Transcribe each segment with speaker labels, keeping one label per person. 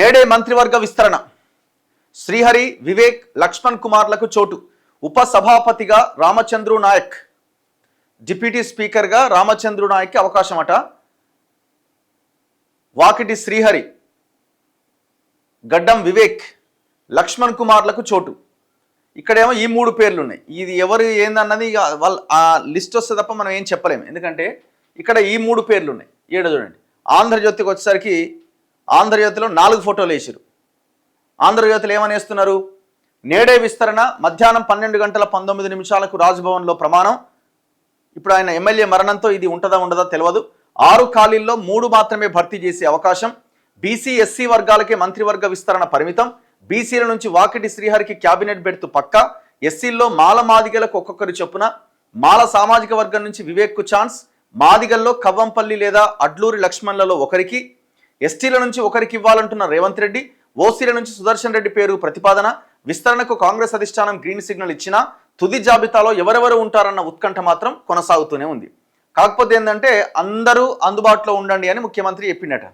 Speaker 1: నేడే మంత్రివర్గ విస్తరణ. శ్రీహరి, వివేక్, లక్ష్మణ్ కుమార్లకు చోటు. ఉప సభాపతిగా రామచంద్రు నాయక్, డిప్యూటీ స్పీకర్గా రామచంద్రు నాయక్కి అవకాశమట. వాకిటి శ్రీహరి, గడ్డం వివేక్, లక్ష్మణ్ కుమార్లకు చోటు. ఇక్కడేమో ఈ మూడు పేర్లు ఉన్నాయి. ఇది ఎవరు ఏందన్నది వాళ్ళ ఆ లిస్ట్ వస్తే తప్ప మనం ఏం చెప్పలేము. ఎందుకంటే ఇక్కడ ఈ మూడు పేర్లు ఉన్నాయి. ఏడో చూడండి. ఆంధ్రజ్యోతికి వచ్చేసరికి ఆంధ్రజ్యోతిలో 4 ఫోటోలు వేసారు. ఆంధ్రజ్యోతిలో ఏమని వేస్తున్నారు? నేడే విస్తరణ, మధ్యాహ్నం 12:19 రాజ్భవన్లో ప్రమాణం. ఇప్పుడు ఆయన ఎమ్మెల్యే మరణంతో ఇది ఉంటుందా ఉండదా తెలియదు. 6 ఖాళీల్లో 3 మాత్రమే భర్తీ చేసే అవకాశం. బీసీ ఎస్సీ వర్గాలకే మంత్రివర్గ విస్తరణ పరిమితం. బీసీల నుంచి వాకిటి శ్రీహరికి క్యాబినెట్ బెర్త్ పక్కా. ఎస్సీల్లో మాల మాదిగలకు ఒక్కొక్కరి చొప్పున. మాల సామాజిక వర్గం నుంచి వివేక్కు ఛాన్స్. మాదిగల్లో కవ్వంపల్లి లేదా అడ్లూరి లక్ష్మణ్లలో ఒకరికి. ఎస్టీల నుంచి ఒకరికి ఇవ్వాలంటున్న రేవంత్ రెడ్డి. ఓసీల నుంచి సుదర్శన్ రెడ్డి పేరు ప్రతిపాదన. విస్తరణకు కాంగ్రెస్ అధిష్టానం గ్రీన్ సిగ్నల్ ఇచ్చినా తుది జాబితాలో ఎవరెవరు ఉంటారన్న ఉత్కంఠ మాత్రం కొనసాగుతూనే ఉంది. కాకపోతే ఏంటంటే అందరూ అందుబాటులో ఉండండి అని ముఖ్యమంత్రి చెప్పిండట.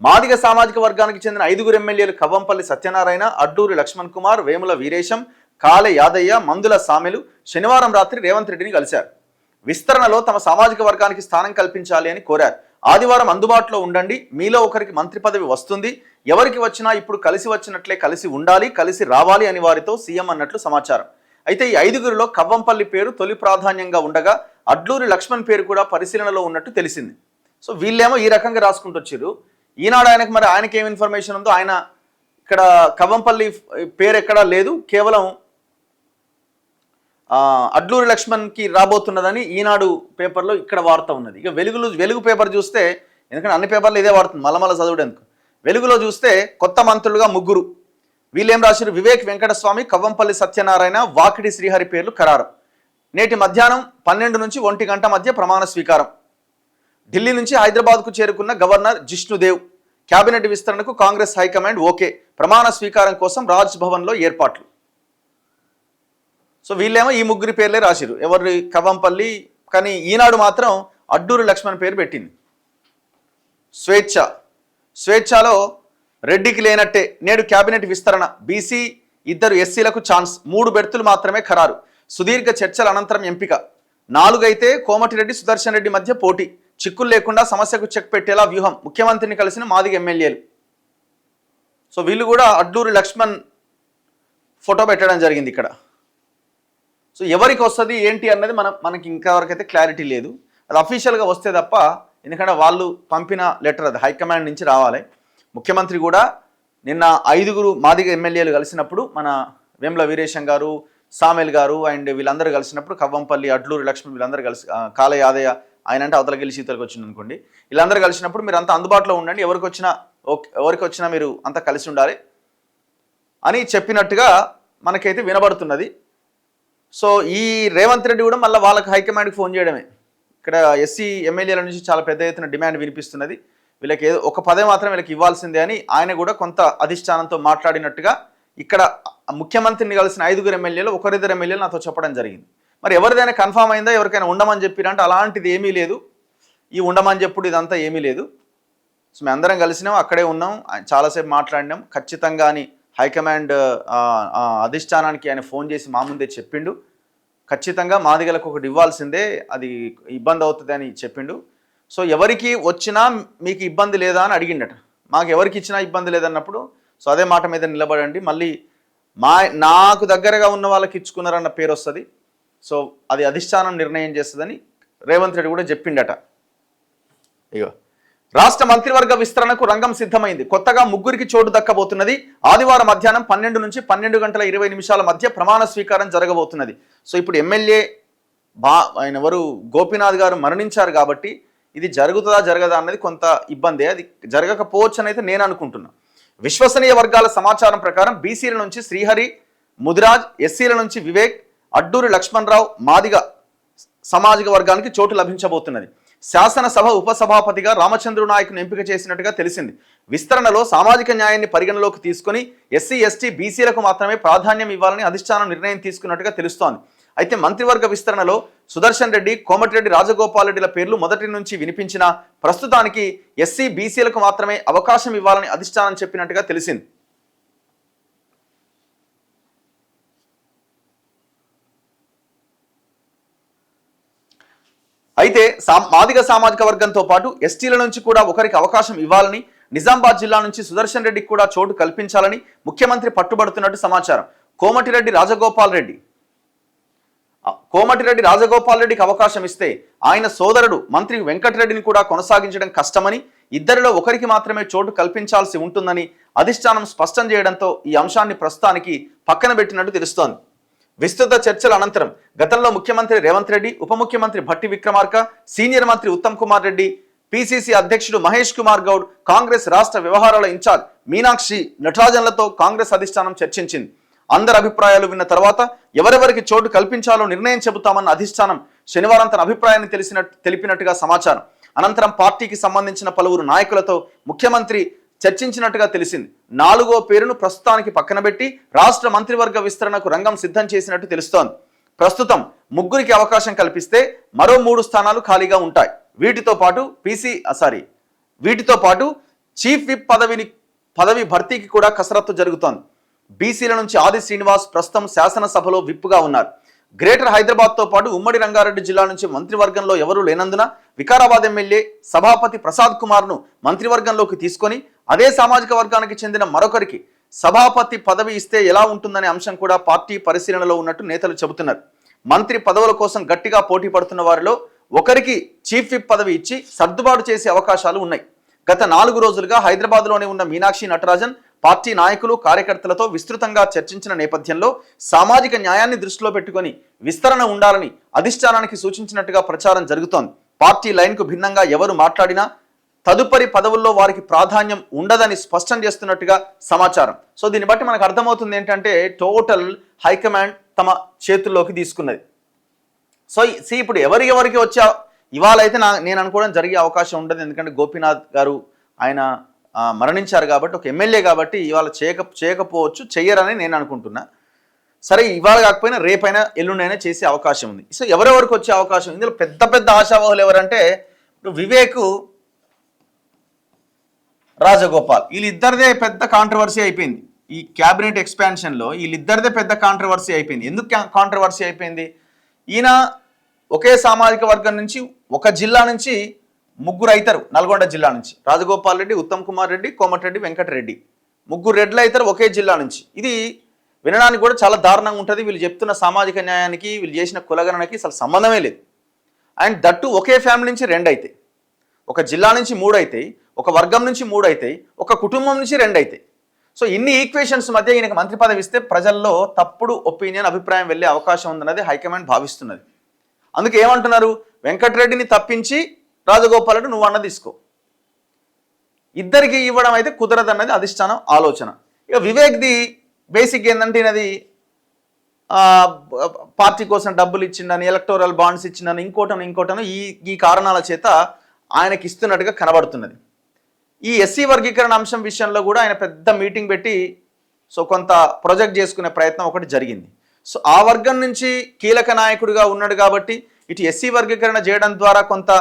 Speaker 1: మాదిగ సామాజిక వర్గానికి చెందిన 5 ఎమ్మెల్యేలు కవ్వంపల్లి సత్యనారాయణ, అడ్డూరి లక్ష్మణ్ కుమార్, వేముల వీరేశం, కాలే యాదయ్య, మందుల సామెలు శనివారం రాత్రి రేవంత్ రెడ్డిని కలిశారు. విస్తరణలో తమ సామాజిక వర్గానికి స్థానం కల్పించాలి అని కోరారు. ఆదివారం అందుబాటులో ఉండండి, మీలో ఒకరికి మంత్రి పదవి వస్తుంది, ఎవరికి వచ్చినా ఇప్పుడు కలిసి వచ్చినట్లే కలిసి ఉండాలి, కలిసి రావాలి అని వారితో సీఎం అన్నట్లు సమాచారం. అయితే ఈ 5గురిలో కవ్వంపల్లి పేరు తొలి ప్రాధాన్యంగా ఉండగా అడ్లూరి లక్ష్మణ్ పేరు కూడా పరిశీలనలో ఉన్నట్టు తెలిసింది. సో వీళ్ళేమో ఈ రకంగా రాసుకుంటూ వచ్చారు. ఈనాడు ఆయనకి ఏం ఇన్ఫర్మేషన్ ఉందో ఆయన ఇక్కడ కవ్వంపల్లి పేరు ఎక్కడా లేదు, కేవలం అడ్లూరి లక్ష్మణ్కి రాబోతున్నదని ఈనాడు పేపర్లో ఇక్కడ వార్త ఉన్నది. ఇక వెలుగు పేపర్ చూస్తే, ఎందుకంటే అన్ని పేపర్లు ఇదే వాడుతుంది, మలమల చదువుడేందుకు. వెలుగులో చూస్తే కొత్త మంత్రులుగా 3. వీళ్ళేం రాశారు? వివేక్ వెంకటస్వామి, కవ్వంపల్లి సత్యనారాయణ, వాకిడి శ్రీహరి పేర్లు ఖరారు. నేటి మధ్యాహ్నం 12 నుంచి 1 గంట మధ్య ప్రమాణ స్వీకారం. ఢిల్లీ నుంచి హైదరాబాద్కు చేరుకున్న గవర్నర్ జిష్ణుదేవ్. కేబినెట్ విస్తరణకు కాంగ్రెస్ హైకమాండ్ ఓకే. ప్రమాణ స్వీకారం కోసం రాజ్ భవన్లో ఏర్పాట్లు. సో వీళ్ళేమో ఈ 3 పేర్లే రాసిరు, ఎవరు కవ్వంపల్లి. కానీ ఈనాడు మాత్రం అడ్డూరి లక్ష్మణ్ పేరు పెట్టింది. స్వేచ్ఛలో రెడ్డికి లేనట్టే, నేడు కేబినెట్ విస్తరణ. బీసీ 2 ఎస్సీలకు ఛాన్స్. 3 బెర్తులు మాత్రమే ఖరారు. సుదీర్ఘ చర్చల అనంతరం ఎంపిక. 4 అయితే కోమటిరెడ్డి, సుదర్శన్ రెడ్డి మధ్య పోటీ. చిక్కులు లేకుండా సమస్యకు చెక్ పెట్టేలా వ్యూహం. ముఖ్యమంత్రిని కలిసిన మాదిగ ఎమ్మెల్యేలు. సో వీళ్ళు కూడా అడ్లూరి లక్ష్మణ్ ఫోటో పెట్టడం జరిగింది ఇక్కడ. సో ఎవరికి వస్తుంది ఏంటి అన్నది మనకి ఇంతవరకైతే క్లారిటీ లేదు. అది అఫీషియల్గా వస్తే తప్ప, ఎందుకంటే వాళ్ళు పంపిన లెటర్ అది హైకమాండ్ నుంచి రావాలి. ముఖ్యమంత్రి కూడా నిన్న 5 మాదిగ ఎమ్మెల్యేలు కలిసినప్పుడు, మన వేముల వీరేశం గారు, సామెల్ గారు అండ్ వీళ్ళందరూ కలిసినప్పుడు, కవ్వంపల్లి, అడ్లూరి లక్ష్మణ్ వీళ్ళందరూ కలిసి, కాలే యాదయ్య ఆయన అంటే అవతల గెలిచి ఇతలకు వచ్చింది అనుకోండి, వీళ్ళందరూ కలిసినప్పుడు మీరు అంతా అందుబాటులో ఉండండి, ఎవరికి వచ్చినా మీరు అంతా కలిసి ఉండాలి అని చెప్పినట్టుగా మనకైతే వినబడుతున్నది. సో ఈ రేవంత్ రెడ్డి కూడా మళ్ళీ వాళ్ళకి హైకమాండ్కి ఫోన్ చేయడమే. ఇక్కడ ఎస్సీ ఎమ్మెల్యేల నుంచి చాలా పెద్ద ఎత్తున డిమాండ్ వినిపిస్తున్నది. వీళ్ళకి ఒక పదవి మాత్రం వీళ్ళకి ఇవ్వాల్సిందే అని ఆయన కూడా కొంత అధిష్టానంతో మాట్లాడినట్టుగా ఇక్కడ ముఖ్యమంత్రిని కలిసిన 5 ఎమ్మెల్యేలు 1-2 ఎమ్మెల్యేలు నాతో చెప్పడం జరిగింది. మరి ఎవరిదైనా కన్ఫామ్ అయిందా, ఎవరికైనా ఉండమని చెప్పిరంటే అలాంటిది ఏమీ లేదు. ఈ ఉండమని చెప్పుడు ఇదంతా ఏమీ లేదు. సో మేము అందరం కలిసినాం, అక్కడే ఉన్నాం, చాలాసేపు మాట్లాడినాం. ఖచ్చితంగా అని హైకమాండ్ అధిష్టానానికి ఆయన ఫోన్ చేసి మా ముందే చెప్పిండు. ఖచ్చితంగా మాదిగలకు ఒకటి ఇవ్వాల్సిందే, అది ఇబ్బంది అవుతుంది అని చెప్పిండు. సో ఎవరికి వచ్చినా మీకు ఇబ్బంది లేదా అని అడిగిండట. మాకు ఎవరికి ఇచ్చినా ఇబ్బంది లేదన్నప్పుడు, సో అదే మాట మీద నిలబడండి, మళ్ళీ నాకు దగ్గరగా ఉన్న వాళ్ళకి ఇచ్చుకున్నారన్న పేరు వస్తుంది. సో అది అధిష్టానం నిర్ణయం చేస్తుందని రేవంత్ రెడ్డి కూడా చెప్పిండట. ఇగో రాష్ట్ర మంత్రివర్గ విస్తరణకు రంగం సిద్ధమైంది. కొత్తగా 3కి చోటు దక్కబోతున్నది. ఆదివారం మధ్యాహ్నం 12 నుంచి 12:20 మధ్య ప్రమాణ స్వీకారం జరగబోతున్నది. సో ఇప్పుడు ఎమ్మెల్యే ఆయన ఎవరు గోపీనాథ్ గారు మరణించారు కాబట్టి ఇది జరుగుతుందా జరగదా అన్నది కొంత ఇబ్బందే. అది జరగకపోవచ్చు అని అయితే నేను అనుకుంటున్నా. విశ్వసనీయ వర్గాల సమాచారం ప్రకారం బీసీల నుంచి శ్రీహరి, ముదిరాజ్, ఎస్సీల నుంచి వివేక్, అడ్డూరి లక్ష్మణరావు మాదిగ సామాజిక వర్గానికి చోటు లభించబోతున్నది. శాసనసభ ఉపసభాపతిగా రామచంద్రు నాయక్ను ఎంపిక చేసినట్టుగా తెలిసింది. విస్తరణలో సామాజిక న్యాయాన్ని పరిగణలోకి తీసుకుని ఎస్సీ, ఎస్టీ, బీసీలకు మాత్రమే ప్రాధాన్యం ఇవ్వాలని అధిష్టానం నిర్ణయం తీసుకున్నట్టుగా తెలుస్తోంది. అయితే మంత్రివర్గ విస్తరణలో సుదర్శన్ రెడ్డి, కోమటిరెడ్డి రాజగోపాల్ రెడ్డిల పేర్లు మొదటి నుంచి వినిపించిన ప్రస్తుతానికి ఎస్సీ బీసీలకు మాత్రమే అవకాశం ఇవ్వాలని అధిష్టానం చెప్పినట్టుగా తెలిసింది. అయితే మాదిగ సామాజిక వర్గంతో పాటు ఎస్టీల నుంచి కూడా ఒకరికి అవకాశం ఇవ్వాలని, నిజామాబాద్ జిల్లా నుంచి సుదర్శన్ రెడ్డికి కూడా చోటు కల్పించాలని ముఖ్యమంత్రి పట్టుబడుతున్నట్టు సమాచారం. కోమటిరెడ్డి రాజగోపాల్ రెడ్డికి అవకాశం ఇస్తే ఆయన సోదరుడు మంత్రి వెంకటరెడ్డిని కూడా కొనసాగించడం కష్టమని, ఇద్దరిలో ఒకరికి మాత్రమే చోటు కల్పించాల్సి ఉంటుందని అధిష్టానం స్పష్టం చేయడంతో ఈ అంశాన్ని ప్రస్తుతానికి పక్కన పెట్టినట్టు తెలుస్తోంది. విస్తృత చర్చల అనంతరం గతంలో ముఖ్యమంత్రి రేవంత్ రెడ్డి, ఉప ముఖ్యమంత్రి భట్టి విక్రమార్క, సీనియర్ మంత్రి ఉత్తమ్ కుమార్ రెడ్డి, పిసిసి అధ్యక్షుడు మహేష్ కుమార్ గౌడ్, కాంగ్రెస్ రాష్ట్ర వ్యవహారాల ఇన్ఛార్జ్ మీనాక్షి నటరాజన్లతో కాంగ్రెస్ అధిష్టానం చర్చించింది. అందరి అభిప్రాయాలు విన్న తర్వాత ఎవరెవరికి చోటు కల్పించాలో నిర్ణయం చెబుతామన్న అధిష్టానం శనివారం తన అభిప్రాయాన్ని తెలిపినట్టుగా సమాచారం. అనంతరం పార్టీకి సంబంధించిన పలువురు నాయకులతో ముఖ్యమంత్రి చర్చించినట్టుగా తెలిసింది. 4వ పేరును ప్రస్తుతానికి పక్కన పెట్టి రాష్ట్ర మంత్రివర్గ విస్తరణకు రంగం సిద్ధం చేసినట్టు తెలుస్తోంది. ప్రస్తుతం 3కి అవకాశం కల్పిస్తే మరో 3 స్థానాలు ఖాళీగా ఉంటాయి. వీటితో పాటు చీఫ్ విప్ పదవి భర్తీకి కూడా కసరత్తు జరుగుతోంది. బీసీల నుంచి ఆది శ్రీనివాస్ ప్రస్తుతం శాసనసభలో విప్పుగా ఉన్నారు. గ్రేటర్ హైదరాబాద్తో పాటు ఉమ్మడి రంగారెడ్డి జిల్లా నుంచి మంత్రివర్గంలో ఎవరూ లేనందున వికారాబాద్ ఎమ్మెల్యే సభాపతి ప్రసాద్ కుమార్ను మంత్రివర్గంలోకి తీసుకొని అదే సామాజిక వర్గానికి చెందిన మరొకరికి సభాపతి పదవి ఇస్తే ఎలా ఉంటుందనే అంశం కూడా పార్టీ పరిశీలనలో ఉన్నట్టు నేతలు చెబుతున్నారు. మంత్రి పదవుల కోసం గట్టిగా పోటీ పడుతున్న వారిలో ఒకరికి చీఫ్ విప్ పదవి ఇచ్చి సర్దుబాటు చేసే అవకాశాలు ఉన్నాయి. గత 4 రోజులుగా హైదరాబాద్లోనే ఉన్న మీనాక్షి నటరాజన్ పార్టీ నాయకులు, కార్యకర్తలతో విస్తృతంగా చర్చించిన నేపథ్యంలో సామాజిక న్యాయాన్ని దృష్టిలో పెట్టుకొని విస్తరణ ఉండాలని అధిష్టానానికి సూచించినట్టుగా ప్రచారం జరుగుతోంది. పార్టీ లైన్కు భిన్నంగా ఎవరు మాట్లాడినా తదుపరి పదవుల్లో వారికి ప్రాధాన్యం ఉండదని స్పష్టం చేస్తున్నట్టుగా సమాచారం. సో దీన్ని బట్టి మనకు అర్థమవుతుంది ఏంటంటే టోటల్ హైకమాండ్ తమ చేతుల్లోకి తీసుకున్నది. సో ఇప్పుడు ఎవరికి వచ్చే ఇవాళ అయితే నేను అనుకోవడం జరిగే అవకాశం ఉండదు. ఎందుకంటే గోపీనాథ్ గారు ఆయన మరణించారు కాబట్టి, ఒక ఎమ్మెల్యే కాబట్టి ఇవాళ చేయకపోవచ్చు, చెయ్యరని నేను అనుకుంటున్నా. సరే, ఇవాళ కాకపోయినా రేపైనా ఎల్లుండైనా చేసే అవకాశం ఉంది. సో ఎవరెవరికి వచ్చే అవకాశం, ఇందులో పెద్ద ఆశావాహులు ఎవరంటే వివేక్, రాజగోపాల్, వీళ్ళిద్దరిదే పెద్ద కాంట్రవర్సీ అయిపోయింది. ఈ క్యాబినెట్ ఎక్స్పాన్షన్లో వీళ్ళిద్దరిదే పెద్ద కాంట్రవర్సీ అయిపోయింది. ఎందుకు కాంట్రవర్సీ అయిపోయింది? ఈయన ఒకే సామాజిక వర్గం నుంచి, ఒక జిల్లా నుంచి 3 అవుతారు. నల్గొండ జిల్లా నుంచి రాజగోపాల్ రెడ్డి, ఉత్తమ్ కుమార్ రెడ్డి, కోమటిరెడ్డి వెంకటరెడ్డి, 3 రెడ్లు అవుతారు ఒకే జిల్లా నుంచి. ఇది వినడానికి కూడా చాలా దారుణంగా ఉంటుంది. వీళ్ళు చెప్తున్న సామాజిక న్యాయానికి, వీళ్ళు చేసిన కులగణనకి అసలు సంబంధమే లేదు. అండ్ దట్టు ఒకే ఫ్యామిలీ నుంచి 2 అవుతాయి, ఒక జిల్లా నుంచి 3 అవుతాయి, ఒక వర్గం నుంచి 3 అవుతాయి, ఒక కుటుంబం నుంచి 2 అవుతాయి. సో ఇన్ని ఈక్వేషన్స్ మధ్య ఈయనకు మంత్రి పదవి ఇస్తే ప్రజల్లో తప్పుడు అభిప్రాయం వెళ్ళే అవకాశం ఉందన్నది హైకమాండ్ భావిస్తున్నది. అందుకే ఏమంటున్నారు, వెంకటరెడ్డిని తప్పించి రాజగోపాల్ రెడ్డి నువ్వు అన్న తీసుకో, ఇద్దరికి ఇవ్వడం అయితే కుదరదన్నది అధిష్టానం ఆలోచన. ఇక వివేక్ది బేసిక్ ఏంటంటే ఈయనది పార్టీ కోసం డబ్బులు ఇచ్చిండని, ఎలక్టోరల్ బాండ్స్ ఇచ్చిండని, ఇంకోటను ఈ కారణాల చేత ఆయనకి ఇస్తున్నట్టుగా కనబడుతున్నది. ఈ ఎస్సీ వర్గీకరణ అంశం విషయంలో కూడా ఆయన పెద్ద మీటింగ్ పెట్టి కొంత ప్రొజెక్ట్ చేసుకునే ప్రయత్నం ఒకటి జరిగింది. సో ఆ వర్గం నుంచి కీలక నాయకుడిగా ఉన్నాడు కాబట్టి ఇటు ఎస్సీ వర్గీకరణ చేయడం ద్వారా కొంత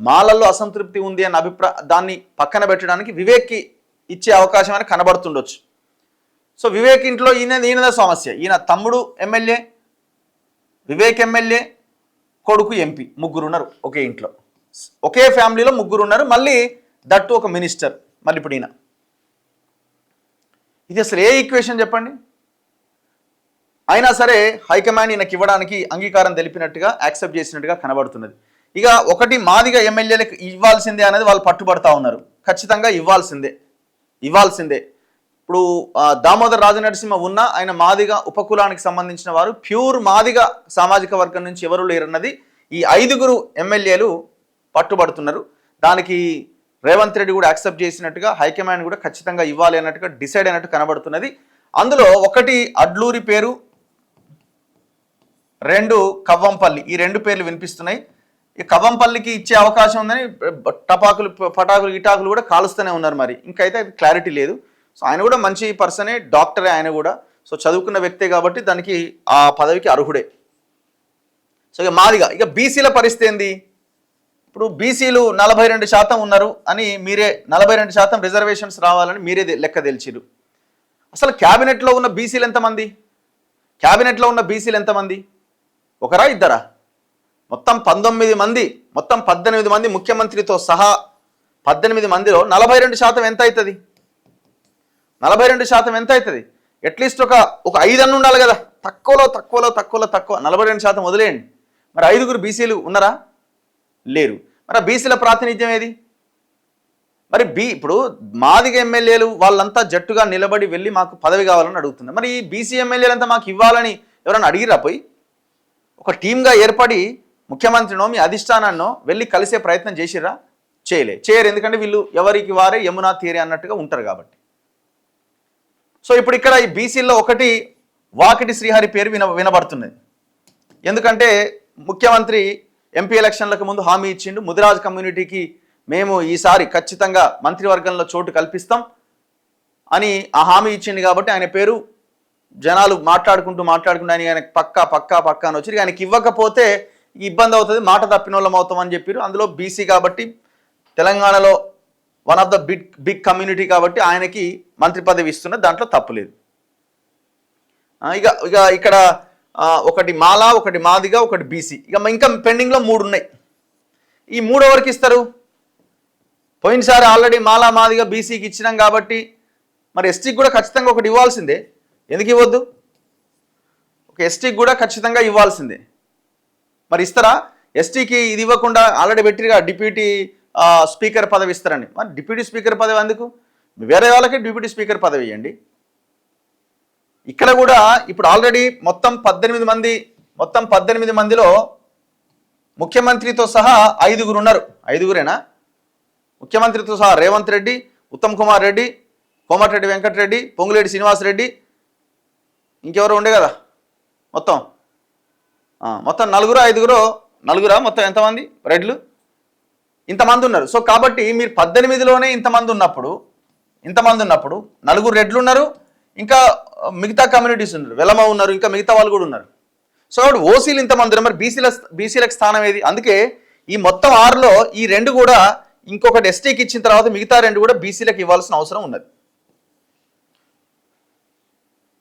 Speaker 1: మాలల్లో అసంతృప్తి ఉంది అన్న దాన్ని పక్కన పెట్టడానికి వివేక్కి ఇచ్చే అవకాశం అని కనబడుతుండొచ్చు. సో వివేక్ ఇంట్లో ఈయనదే సమస్య. ఈయన తమ్ముడు ఎమ్మెల్యే, వివేక్ ఎమ్మెల్యే, కొడుకు ఎంపీ, 3 ఉన్నారు ఒకే ఇంట్లో, ఒకే ఫ్యామిలీలో 3 ఉన్నారు. మళ్ళీ దట్టు ఒక మినిస్టర్. మళ్ళీ ఇప్పుడు ఈయన, ఇది అసలు ఏ ఈక్వేషన్ చెప్పండి? అయినా సరే హైకమాండ్ ఈయనకి ఇవ్వడానికి అంగీకారం తెలిపినట్టుగా, యాక్సెప్ట్ చేసినట్టుగా కనబడుతున్నది. ఇక ఒకటి మాదిగ ఎమ్మెల్యేలకు ఇవ్వాల్సిందే అనేది వాళ్ళు పట్టుబడతా ఉన్నారు. ఖచ్చితంగా ఇవ్వాల్సిందే. ఇప్పుడు దామోదర్ రాజనరసింహ ఉన్న ఆయన మాదిగ ఉపకులానికి సంబంధించిన వారు, ప్యూర్ మాదిగ సామాజిక వర్గం నుంచి ఎవరు లేరన్నది ఈ 5 ఎమ్మెల్యేలు పట్టుబడుతున్నారు. దానికి రేవంత్ రెడ్డి కూడా యాక్సెప్ట్ చేసినట్టుగా, హైకమాండ్ కూడా ఖచ్చితంగా ఇవ్వాలి అన్నట్టుగా డిసైడ్ అయినట్టు కనబడుతున్నది. అందులో ఒకటి అడ్లూరి పేరు, 2 కవ్వంపల్లి, ఈ 2 పేర్లు వినిపిస్తున్నాయి. ఈ కవ్వంపల్లికి ఇచ్చే అవకాశం ఉందని పటాకులు గిటాకులు కూడా కాలుస్తూనే ఉన్నారు. మరి ఇంకైతే క్లారిటీ లేదు. సో ఆయన కూడా మంచి పర్సనే, డాక్టరే ఆయన కూడా. సో చదువుకున్న వ్యక్తే కాబట్టి దానికి ఆ పదవికి అర్హుడే. సో ఇక మాదిగా ఇక బీసీల పరిస్థితి ఏంది? ఇప్పుడు బీసీలు 42% ఉన్నారు అని మీరే 42% రిజర్వేషన్స్ రావాలని మీరే లెక్క తెలిసిరు. అసలు క్యాబినెట్లో ఉన్న బీసీలు ఎంతమంది? క్యాబినెట్లో ఉన్న బీసీలు ఎంతమంది? ఒకరా ఇద్దరా? మొత్తం 19 మంది, మొత్తం 18 మంది ముఖ్యమంత్రితో సహా 18 మందిలో 42% ఎంత అవుతుంది? 42% ఎంత అవుతుంది? అట్లీస్ట్ ఒక 5 అన్న ఉండాలి కదా. తక్కువ 42% వదిలేయండి. మరి 5గురు బీసీలు ఉన్నారా? లేరు. మరి ఆ బీసీల ప్రాతినిధ్యం ఏది? మరి ఇప్పుడు మాదిగ ఎమ్మెల్యేలు వాళ్ళంతా జట్టుగా నిలబడి వెళ్ళి మాకు పదవి కావాలని అడుగుతున్నారు. మరి ఈ బీసీ ఎమ్మెల్యేలంతా మాకు ఇవ్వాలని ఎవరైనా అడిగిరా? పోయి ఒక టీమ్గా ఏర్పడి ముఖ్యమంత్రినో మీ అధిష్టానాన్నో వెళ్ళి కలిసే ప్రయత్నం చేసిర్రా? చేయరు. ఎందుకంటే వీళ్ళు ఎవరికి వారే యమునా తీరే అన్నట్టుగా ఉంటారు కాబట్టి. సో ఇప్పుడు ఇక్కడ ఈ బీసీల్లో ఒకటి వాకిటి శ్రీహరి పేరు వినబడుతున్నది. ఎందుకంటే ముఖ్యమంత్రి ఎంపీ ఎలక్షన్లకు ముందు హామీ ఇచ్చిండు, ముదిరాజ్ కమ్యూనిటీకి మేము ఈసారి ఖచ్చితంగా మంత్రివర్గంలో చోటు కల్పిస్తాం అని ఆ హామీ ఇచ్చిండు. కాబట్టి ఆయన పేరు జనాలు మాట్లాడుకుంటూ ఆయనకి పక్కా అని వచ్చి ఆయనకి ఇవ్వకపోతే ఇబ్బంది అవుతుంది, మాట తప్పినోళ్ళం అవుతాం అని చెప్పారు. అందులో బీసీ కాబట్టి తెలంగాణలో one of the big community కాబట్టి ఆయనకి మంత్రి పదవి ఇస్తున్నది, దాంట్లో తప్పులేదు. ఇక ఇక్కడ ఒకటి మాల, ఒకటి మాదిగా, ఒకటి బీసీ, ఇంకా పెండింగ్లో 3 ఉన్నాయి. ఈ 3 ఎవరికి ఇస్తారు? పోయినసారి ఆల్రెడీ మాలా మాదిగా బీసీకి ఇచ్చినాం కాబట్టి మరి ఎస్టీకి కూడా ఖచ్చితంగా ఒకటి ఇవ్వాల్సిందే. ఎందుకు ఇవ్వద్దు? ఒక ఎస్టీకి కూడా ఖచ్చితంగా ఇవ్వాల్సిందే. మరి ఇస్తారా? ఎస్టీకి ఇది ఇవ్వకుండా ఆల్రెడీ పెట్టిగా డిప్యూటీ స్పీకర్ పదవి ఇస్తారని. మరి డిప్యూటీ స్పీకర్ పదవి ఎందుకు? వేరే వాళ్ళకి డిప్యూటీ స్పీకర్ పదవి ఇవ్వండి. ఇక్కడ కూడా ఇప్పుడు ఆల్రెడీ మొత్తం 18 మందిలో ముఖ్యమంత్రితో సహా 5గురు ఉన్నారు. 5గురేనా? ముఖ్యమంత్రితో సహా రేవంత్ రెడ్డి, ఉత్తమ్ కుమార్ రెడ్డి, కోమటిరెడ్డి వెంకటరెడ్డి, పొంగులేటి శ్రీనివాసరెడ్డి, ఇంకెవరు ఉండే కదా, మొత్తం 4 మొత్తం ఎంతమంది రెడ్లు? ఇంతమంది ఉన్నారు. సో కాబట్టి మీరు 18లోనే ఇంతమంది ఉన్నప్పుడు 4 రెడ్లు ఉన్నారు, ఇంకా మిగతా కమ్యూనిటీస్ ఉన్నారు, వెలమ ఉన్నారు, ఇంకా మిగతా వాళ్ళు కూడా ఉన్నారు. సో కాబట్టి ఓసీలు ఇంతమంది ఉన్నారు. మరి బీసీలకు స్థానం ఏది? అందుకే ఈ మొత్తం 6లో ఈ 2 కూడా ఇంకొకటి ఎస్టీకి ఇచ్చిన తర్వాత మిగతా 2 కూడా బీసీలకు ఇవ్వాల్సిన అవసరం ఉన్నది.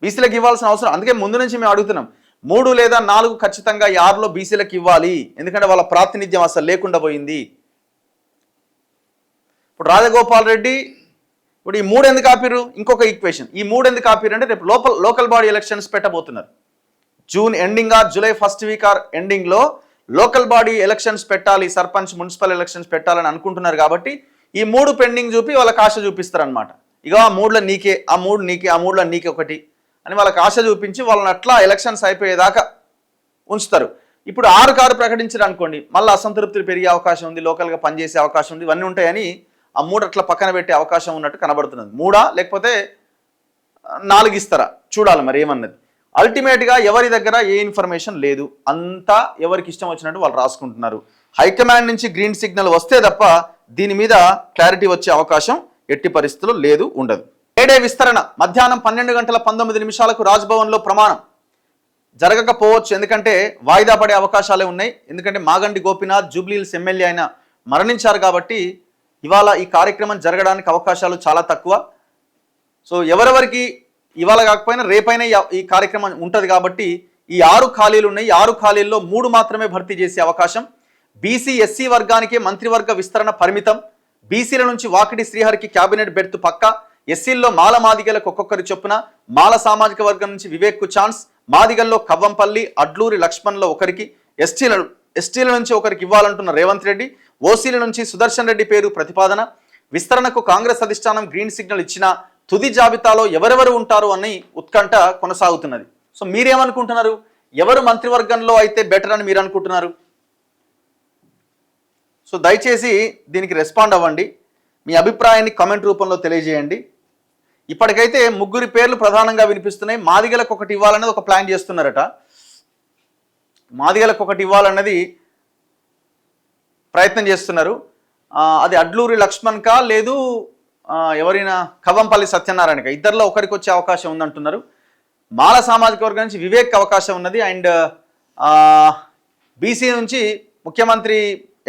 Speaker 1: బీసీలకు ఇవ్వాల్సిన అవసరం. అందుకే ముందు నుంచి మేము అడుగుతున్నాం 3 లేదా 4 ఖచ్చితంగా ఈ 6లో బీసీలకు ఇవ్వాలి. ఎందుకంటే వాళ్ళ ప్రాతినిధ్యం అసలు లేకుండా పోయింది. ఇప్పుడు రాజగోపాల్ రెడ్డి ఇప్పుడు ఈ 3 ఎందుకు ఆపిరు? ఇంకొక ఈక్వేషన్. ఈ 3 ఎందుకు ఆపిరు అంటే రేపు లోకల్ బాడీ ఎలక్షన్స్ పెట్టబోతున్నారు. June ending or July first week or ఎండింగ్లో లోకల్ బాడీ ఎలక్షన్స్ పెట్టాలి, సర్పంచ్ మున్సిపల్ ఎలక్షన్స్ పెట్టాలని అనుకుంటున్నారు. కాబట్టి ఈ 3 పెండింగ్ చూపి వాళ్ళకి ఆశ చూపిస్తారనమాట. ఇక ఆ 3లో నీకే, ఆ 3 నీకే, ఆ 3లో నీకే ఒకటి అని వాళ్ళకి ఆశ చూపించి వాళ్ళని అట్లా ఎలక్షన్స్ అయిపోయేదాకా ఉంచుతారు. ఇప్పుడు 6 ప్రకటించారు అనుకోండి, మళ్ళీ అసంతృప్తులు పెరిగే అవకాశం ఉంది, లోకల్గా పనిచేసే అవకాశం ఉంది, ఇవన్నీ ఉంటాయని ఆ 3 అట్లా పక్కన పెట్టే అవకాశం ఉన్నట్టు కనబడుతున్నది. 3 లేకపోతే 4 ఇస్తారా చూడాలి మరి ఏమన్నది. అల్టిమేట్గా ఎవరి దగ్గర ఏ ఇన్ఫర్మేషన్ లేదు, అంతా ఎవరికి ఇష్టం వచ్చినట్టు వాళ్ళు రాసుకుంటున్నారు. హైకమాండ్ నుంచి గ్రీన్ సిగ్నల్ వస్తే తప్ప దీని మీద క్లారిటీ వచ్చే అవకాశం ఎట్టి పరిస్థితుల్లో లేదు, ఉండదు. ఏడే విస్తరణ మధ్యాహ్నం 12:19 రాజ్భవన్లో ప్రమాణం జరగకపోవచ్చు. ఎందుకంటే వాయిదా పడే అవకాశాలే ఉన్నాయి. ఎందుకంటే మాగంటి గోపీనాథ్ జూబ్లీహిల్స్ ఎమ్మెల్యే ఆయన మరణించారు కాబట్టి ఇవాళ ఈ కార్యక్రమం జరగడానికి అవకాశాలు చాలా తక్కువ. సో ఎవరెవరికి ఇవాళ కాకపోయినా రేపైనా ఈ కార్యక్రమం ఉంటుంది కాబట్టి ఈ 6 ఖాళీలు ఉన్నాయి. ఈ 6 ఖాళీల్లో 3 మాత్రమే భర్తీ చేసే అవకాశం. బీసీ ఎస్సీ వర్గానికే మంత్రివర్గ విస్తరణ పరిమితం. బీసీల నుంచి వాకిటి శ్రీహరికి క్యాబినెట్ బెర్త్ పక్క. ఎస్సీల్లో మాల మాదిగలకు ఒక్కొక్కరి చొప్పున. మాల సామాజిక వర్గం నుంచి వివేక్కు ఛాన్స్. మాదిగల్లో కవ్వంపల్లి, అడ్లూరి లక్ష్మణ్లో ఒకరికి. ఎస్టీల నుంచి ఒకరికి ఇవ్వాలంటున్న రేవంత్ రెడ్డి. ఓసీల నుంచి సుదర్శన్ రెడ్డి పేరు ప్రతిపాదన. విస్తరణకు కాంగ్రెస్ అధిష్టానం గ్రీన్ సిగ్నల్ ఇచ్చిన తుది జాబితాలో ఎవరెవరు ఉంటారు అని ఉత్కంఠ కొనసాగుతున్నది. సో మీరేమనుకుంటున్నారు? ఎవరు మంత్రివర్గంలో అయితే బెటర్ అని మీరు అనుకుంటున్నారు? సో దయచేసి దీనికి రెస్పాండ్ అవ్వండి. మీ అభిప్రాయాన్ని కామెంట్ రూపంలో తెలియజేయండి. ఇప్పటికైతే 3 పేర్లు ప్రధానంగా వినిపిస్తున్నాయి. మాదిగలకు ఒకటి ఇవ్వాలన్నది ఒక ప్లాన్ చేస్తున్నారట. మాదిగలకు ఒకటి ఇవ్వాలన్నది ప్రయత్నం చేస్తున్నారు. అది అడ్లూరి లక్ష్మణ్కా లేదు ఎవరైనా కవ్వంపల్లి సత్యనారాయణక, ఇద్దరిలో ఒకరికి వచ్చే అవకాశం ఉందంటున్నారు. మాల సామాజిక వర్గం నుంచి వివేక్ అవకాశం ఉన్నది. అండ్ బీసీ నుంచి ముఖ్యమంత్రి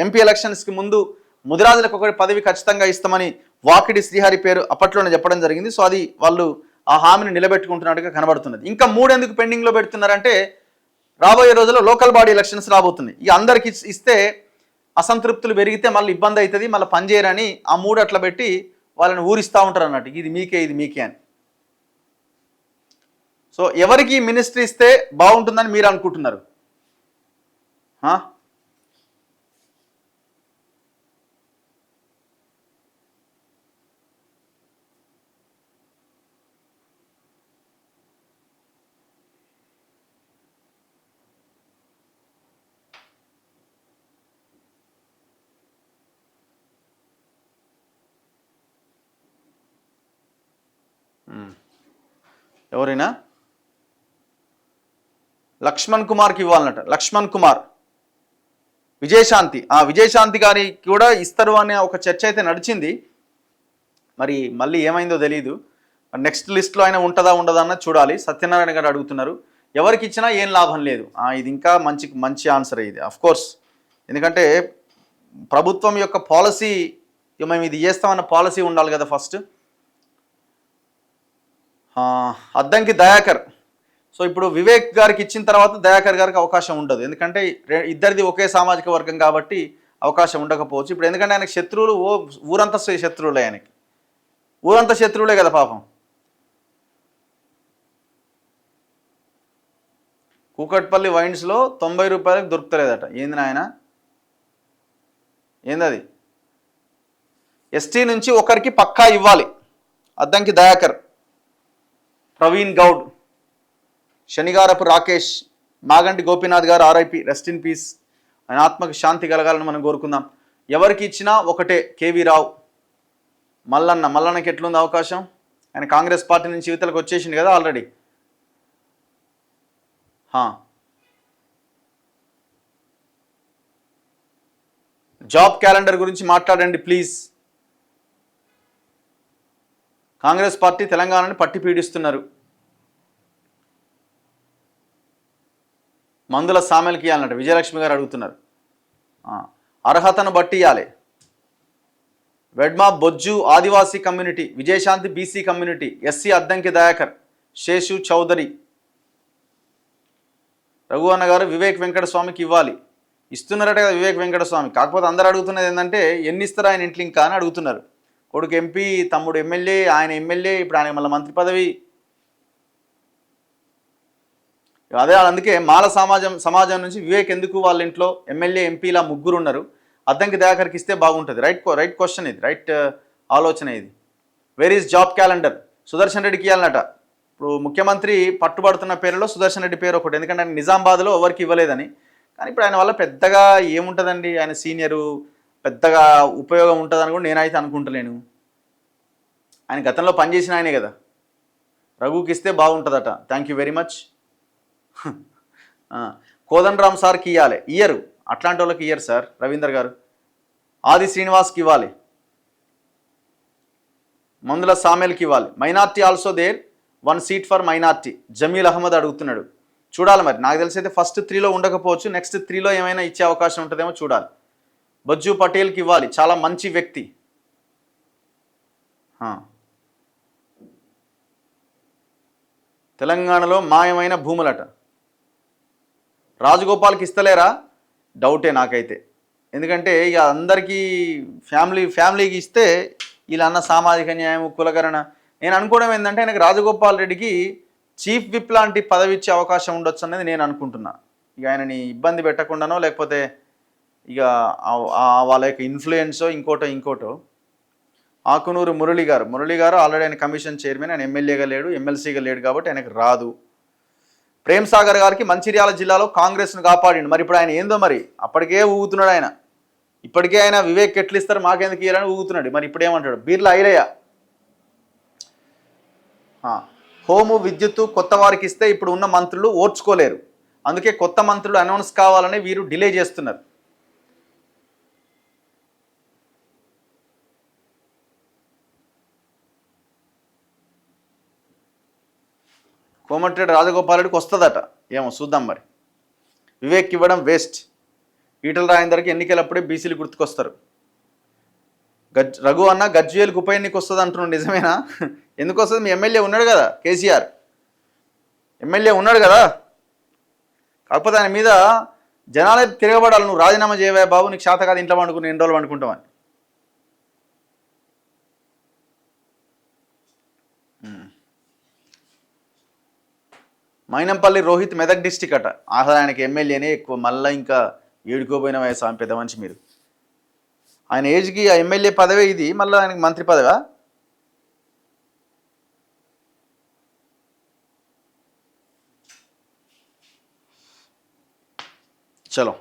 Speaker 1: ఎంపీ ఎలక్షన్స్కి ముందు ముదిరాజులకు ఒక పదవి ఖచ్చితంగా ఇస్తామని వాకిడి శ్రీహరి పేరు అప్పట్లోనే చెప్పడం జరిగింది. సో అది వాళ్ళు ఆ హామీని నిలబెట్టుకుంటున్నట్టుగా కనబడుతున్నది. ఇంకా 3 ఎందుకు పెండింగ్లో పెడుతున్నారంటే రాబోయే రోజుల్లో లోకల్ బాడీ ఎలక్షన్స్ రాబోతున్నాయి. ఇక అందరికి ఇస్తే అసంతృప్తులు పెరిగితే మళ్ళీ ఇబ్బంది అవుతుంది, మళ్ళీ పనిచేయరని ఆ 3 అట్లా పెట్టి వాళ్ళని ఊరిస్తూ ఉంటారు అన్నట్టు, ఇది మీకే అని. సో ఎవరికి మినిస్ట్రీ ఇస్తే బాగుంటుందని మీరు అనుకుంటున్నారు? ఎవరైనా లక్ష్మణ్ కుమార్కి ఇవ్వాలన్నట. లక్ష్మణ్ కుమార్, విజయశాంతి, విజయశాంతి గారికి కూడా ఇస్తారు అనే ఒక చర్చ అయితే నడిచింది. మరి మళ్ళీ ఏమైందో తెలియదు. నెక్స్ట్ లిస్ట్లో అయినా ఉంటుందా ఉండదా అన్నది చూడాలి. సత్యనారాయణ గారు అడుగుతున్నారు, ఎవరికి ఇచ్చినా ఏం లాభం లేదు. ఇది ఇంకా మంచి ఆన్సర్ ఇది కోర్స్. ఎందుకంటే ప్రభుత్వం యొక్క పాలసీ, మేము ఇది చేస్తామన్న పాలసీ ఉండాలి కదా ఫస్ట్. అద్దంకి దయాకర్, సో ఇప్పుడు వివేక్ గారికి ఇచ్చిన తర్వాత దయాకర్ గారికి అవకాశం ఉండదు, ఎందుకంటే ఇద్దరిది ఒకే సామాజిక వర్గం కాబట్టి అవకాశం ఉండకపోవచ్చు. ఇప్పుడు ఎందుకంటే ఆయనకు శత్రువులు ఊరంతా శత్రువులే, ఆయనకి ఊరంతా శత్రువులే కదా పాపం. కూకట్పల్లి వైన్స్లో 90 రూపాయలకు దొరుకుతలేదట. ఏంది నాయన, ఏందది? ఎస్టీ నుంచి ఒకరికి పక్కా ఇవ్వాలి. అద్దంకి దయాకర్, ప్రవీణ్ గౌడ్, శనిగారపు రాకేష్, మాగంటి గోపీనాథ్ గారు ఆర్ఐపి, రెస్ట్ ఇన్ పీస్. ఆయన ఆత్మకు శాంతి కలగాలని మనం కోరుకుందాం. ఎవరికి ఇచ్చినా ఒకటే. కేవీ రావు, మల్లన్నకి ఎట్లుంది అవకాశం? ఆయన కాంగ్రెస్ పార్టీ నుంచి యువతలకు వచ్చేసింది కదా ఆల్రెడీ. జాబ్ క్యాలెండర్ గురించి మాట్లాడండి ప్లీజ్. కాంగ్రెస్ పార్టీ తెలంగాణని పట్టి పీడిస్తున్నారు. మందుల సామెలకి ఇవ్వాలన్నట్టు విజయలక్ష్మి గారు అడుగుతున్నారు. అర్హతను బట్టి ఇవ్వాలి. Vedma Bojju Adivasi community, Vijayashanti BC community, SC Addanki Dayakar, Seshu Chowdary. Raghu అన్న గారు వివేక్ వెంకటస్వామికి ఇవ్వాలి. ఇస్తున్నారట కదా వివేక్ వెంకటస్వామి. కాకపోతే అందరు అడుగుతున్నది ఏంటంటే ఎన్ని ఇస్తారా ఆయన ఇంట్లో ఇంకా అని అడుగుతున్నారు. కొడుకు ఎంపీ, తమ్ముడు ఎమ్మెల్యే, ఆయన ఎమ్మెల్యే, ఇప్పుడు ఆయన మళ్ళీ మంత్రి పదవి. అదే అందుకే మాల సమాజం నుంచి వివేక్ ఎందుకు వాళ్ళ ఇంట్లో ఎమ్మెల్యే ఎంపీలా 3 ఉన్నారు, అద్దంకి దయాకర్కి ఇస్తే బాగుంటుంది. రైట్ క్వశ్చన్ ఇది, రైట్ ఆలోచన ఇది. Where is job calendar? Sudarshan రెడ్డికి ఇవ్వాలన్నట. ఇప్పుడు ముఖ్యమంత్రి పట్టుబడుతున్న పేరులో సుదర్శన్ రెడ్డి పేరు ఒకటి, ఎందుకంటే ఆయన నిజామాబాద్లో ఎవరికి ఇవ్వలేదని. కానీ ఇప్పుడు ఆయన వల్ల పెద్దగా ఏముంటుందండి, ఆయన సీనియరు, పెద్దగా ఉపయోగం ఉంటుందని కూడా నేనైతే అనుకుంటలేను. ఆయన గతంలో పనిచేసిన ఆయనే కదా. రఘుకి ఇస్తే బాగుంటుందట. Thank you very much. Kodandaram సార్కి ఇయ్యరు, అట్లాంటి వాళ్ళకి ఇయ్యరు సార్. రవీందర్ గారు, ఆది శ్రీనివాస్కి ఇవ్వాలి. మందుల సామెల్కి ఇవ్వాలి. Minority also there, 1 seat for minority. Jameel Ahmed అడుగుతున్నాడు. చూడాలి మరి, నాకు తెలిసి అయితే ఫస్ట్ 3లో ఉండకపోవచ్చు, నెక్స్ట్ 3లో ఏమైనా ఇచ్చే అవకాశం ఉంటుందేమో చూడాలి. బజ్జు పటేల్కి ఇవ్వాలి, చాలా మంచి వ్యక్తి. తెలంగాణలో మాయమైన భూములట. రాజగోపాల్కి ఇస్తలేరా? డౌటే నాకైతే. ఎందుకంటే ఇక అందరికీ ఫ్యామిలీకి ఇస్తే ఇలా అన్న సామాజిక న్యాయం, కులకరణ. నేను అనుకోవడం ఏంటంటే ఆయనకు రాజగోపాల్ రెడ్డికి చీఫ్ విప్ లాంటి పదవి ఇచ్చే అవకాశం ఉండొచ్చు అనేది నేను అనుకుంటున్నా. ఇక ఆయనని ఇబ్బంది పెట్టకుండానో, లేకపోతే ఇక వాళ్ళ యొక్క ఇన్ఫ్లుయెన్సో ఇంకోటో. ఆకునూరు మురళి గారు ఆల్రెడీ ఆయన కమిషన్ చైర్మన్, ఆయన ఎమ్మెల్యేగా లేడు, ఎమ్మెల్సీగా లేడు కాబట్టి ఆయనకు రాదు. ప్రేమ్ సాగర్ గారికి మంచిర్యాల జిల్లాలో కాంగ్రెస్ను కాపాడిండు. మరి ఇప్పుడు ఆయన ఏందో మరి, అప్పటికే ఊగుతున్నాడు ఆయన. ఇప్పటికే ఆయన వివేక్ ఎట్లు ఇస్తారు మాకెందుకు ఇయ్యారని ఊగుతున్నాడు. మరి ఇప్పుడు ఏమంటాడు? బీర్లా ఐలయ్య, హోము, విద్యుత్తు కొత్త వారికి ఇస్తే ఇప్పుడు ఉన్న మంత్రులు ఓర్చుకోలేరు, అందుకే కొత్త మంత్రులు అనౌన్స్ కావాలని వీరు డిలే చేస్తున్నారు. కోమటిరెడ్డి రాజగోపాల్ రెడ్డికి వస్తుందట, ఏమో చూద్దాం మరి. వివేక్ ఇవ్వడం వేస్ట్. ఈటల రాజేందర్కి ఎన్నికలప్పుడే బీసీలు గుర్తుకొస్తారు. రఘు అన్న గజ్వేల్కి ఉప ఎన్నిక వస్తుంది అంటున్నాడు, నిజమేనా? ఎందుకు వస్తుంది? మీ ఎమ్మెల్యే ఉన్నాడు కదా, కేసీఆర్ ఎమ్మెల్యే ఉన్నాడు కదా. కాకపోతే ఆయన మీద జనాలే తిరగబడాలి, నువ్వు రాజీనామా చేయవా బాబు, నీకు శాత కాదు ఇంట్లో వండుకుని ఎన్ని రోజులు వండుకుంటామని. మైనంపల్లి రోహిత్ మెదక్ డిస్టిక్ అట. అసలు ఆయనకి ఎమ్మెల్యేనే ఎక్కువ, మళ్ళీ ఇంకా ఏడుకోపోయిన వయసు ఆమె పెద్ద మనిషి మీరు. ఆయన ఏజ్కి ఆ ఎమ్మెల్యే పదవే ఇది, మళ్ళీ ఆయనకి మంత్రి పదవా? చలో.